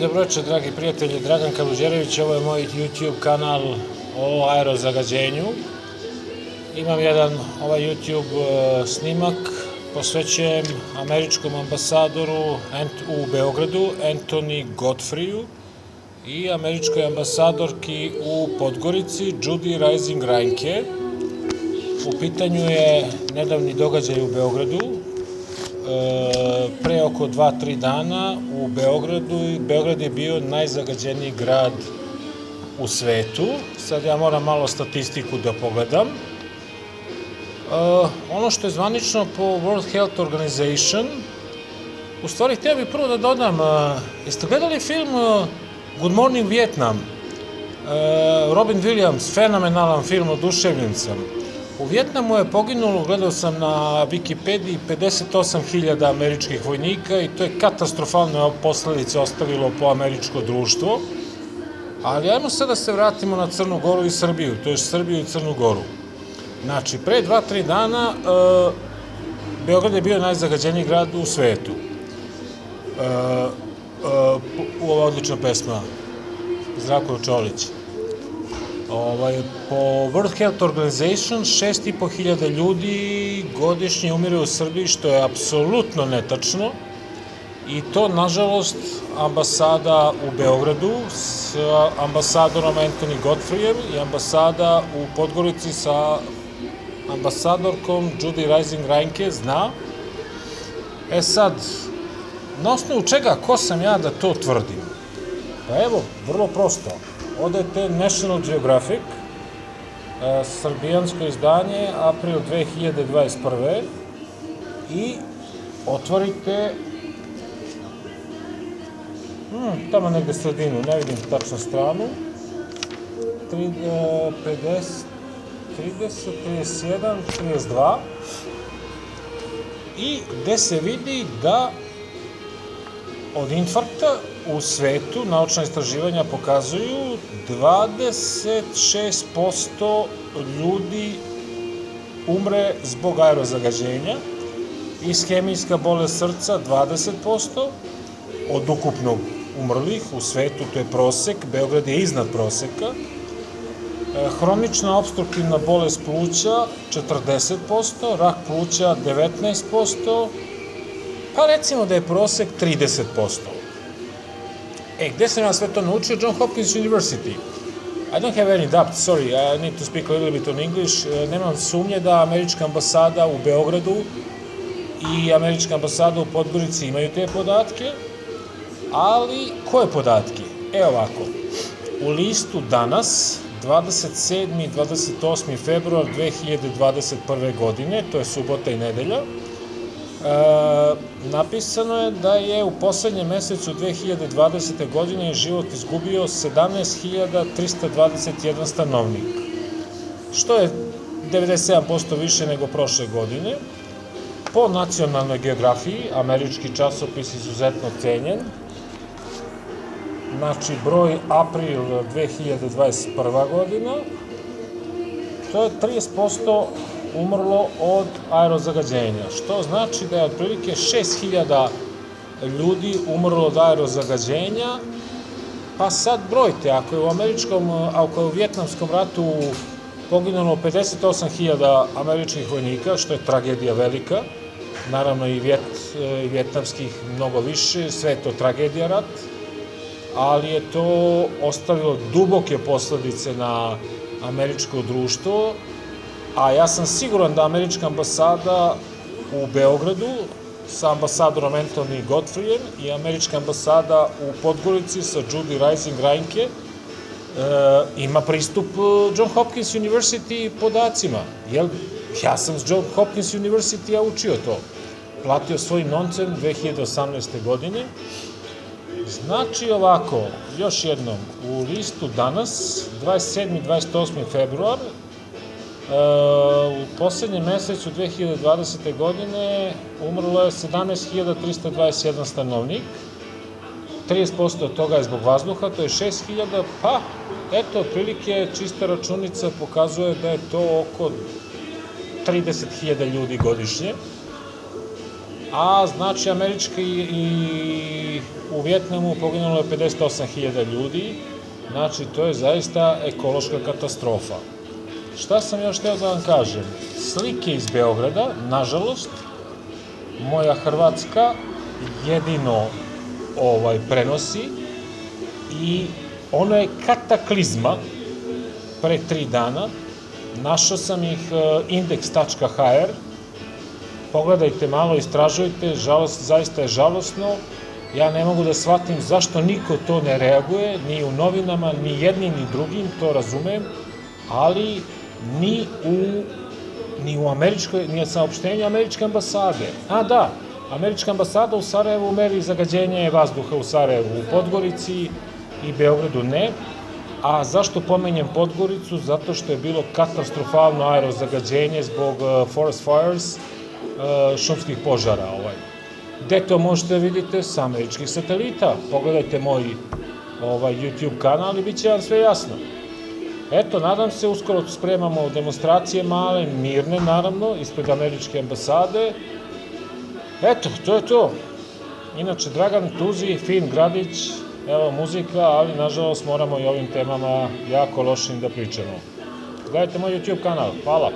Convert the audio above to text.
Dobroveče, dragi prijatelji, Dragan Kaluđerević, ovo je moj YouTube kanal o aerozagađenju. Imam jedan YouTube snimak posvećujem američkom ambasadoru u Beogradu, Anthony Godfreyu, i američkoj ambasadorki u Podgorici, Judy Reising Reinke. U pitanju je nedavni događaj u Beogradu, pre oko 2-3 dana u Beogradu. Beograd je bio najzagađeniji grad u svetu. Sad ja moram malo statistiku da pogledam. Ono što je zvanično po World Health Organization, u stvari htio bih prvo da dodam, jeste gledali film Good Morning Vietnam? Robin Williams, fenomenalan film, oduševljen sam. U Vjetnamu je poginulo, gledao sam na Wikipediji, 58.000 američkih vojnika i to je katastrofalne posledice ostavilo po američko društvo. Ali ajmo sad da se vratimo na Crnu Goru i Srbiju, to je Srbiju i Crnu Goru. Znači, pre 2-3 dana Beograd je bio najzagađeniji grad u svetu. Ova odlična pesma Zdravko Čolić. Po World Health Organization 6.500 ljudi godišnje umire u Srbiji, što je apsolutno netačno, i to, nažalost, ambasada u Beogradu s ambasadorom Anthony Godfreyem i ambasada u Podgorici sa ambasadorkom Judy Reising Reinke zna. Sad, na osnovu čega, ko sam ja da to tvrdim? Pa evo, vrlo prosto. Odete National Geographic, srbijansko izdanje, april 2021. i otvorite tamo negde sredinu, ne vidim tačno stranu, 50, 30, 31, 32, i gde se vidi da od infarkta u svetu naučna istraživanja pokazuju 26% ljudi umre zbog aerozagađenja, ishemijska bolest srca 20% od ukupnog umrlih u svetu, to je prosek, Beograd je iznad proseka, hronična opstruktivna bolest pluća 40%, rak pluća 19%, pa recimo da je prosek 30%. Gde sam ja sve to naučio? John Hopkins University. I don't have any doubt, sorry, I need to speak a little bit on English. Nemam sumnje da američka ambasada u Beogradu i američka ambasada u Podgorici imaju te podatke, ali koje podatke? Ovako, u listu Danas, 27. i 28. februar 2021. godine, to je subota i nedelja, napisano je da je u poslednjem mesecu 2020. godine život izgubio 17.321 stanovnik, što je 97% više nego prošle godine. Po nacionalnoj geografiji, američki časopis izuzetno cenjen, znači broj april 2021. godina, to je 30% umrlo od aerozagađenja, što znači da je otprilike 6.000 ljudi umrlo od aerozagađenja. Pa sad brojte, ako je u Vjetnamskom ratu poginulo 58.000 američkih vojnika, što je tragedija velika, naravno i vjetnamskih mnogo više, sve je to tragedija rat, ali je to ostavilo duboke posledice na američko društvo. A ja sam siguran da američka ambasada u Beogradu sa ambasadorom Anthony Godfreyem i američka ambasada u Podgorici sa Judy Reising Reinke ima pristup John Hopkins University podacima. Ja sam s John Hopkins University učio to. Platio svoj novcem 2018. godine. Znači ovako, još jednom, u listu Danas, 27. i 28. februar, u poslednjem mesecu 2020. godine umrlo je 17.321 stanovnik, 30% od toga je zbog vazduha, to je 6.000, pa eto, otprilike čista računica pokazuje da je to oko 30.000 ljudi godišnje. a znači američki i u Vjetnamu poginulo je 58.000 ljudi, znači to je zaista ekološka katastrofa. Šta sam još htio da vam kažem? Slike iz Beograda, nažalost, moja Hrvatska jedino prenosi i ono je kataklizma pre 3 dana. Našao sam ih index.hr, pogledajte malo, istražujte, zaista je žalosno. Ja ne mogu da shvatim zašto niko to ne reaguje, ni u novinama, ni jednim, ni drugim, to razumem, ali ni u američkoj, ni saopštenju američke ambasade. A da, američka ambasada u Sarajevu meri zagađenje vazduha u Sarajevu, u Podgorici i Beogradu ne. A zašto pomenjem Podgoricu? Zato što je bilo katastrofalno aerozagađenje zbog forest fires, šumskih požara. Gde to možete vidite? Sa američkih satelita. Pogledajte moj YouTube kanal i bit će vam sve jasno. Eto, nadam se, uskoro spremamo demonstracije male, mirne naravno, ispred američke ambasade. Eto, to je to. Inače, Dragan Tuzi, fin gradić, evo muzika, ali nažalost moramo i ovim temama jako lošim da pričamo. Gledajte moj YouTube kanal. Hvala.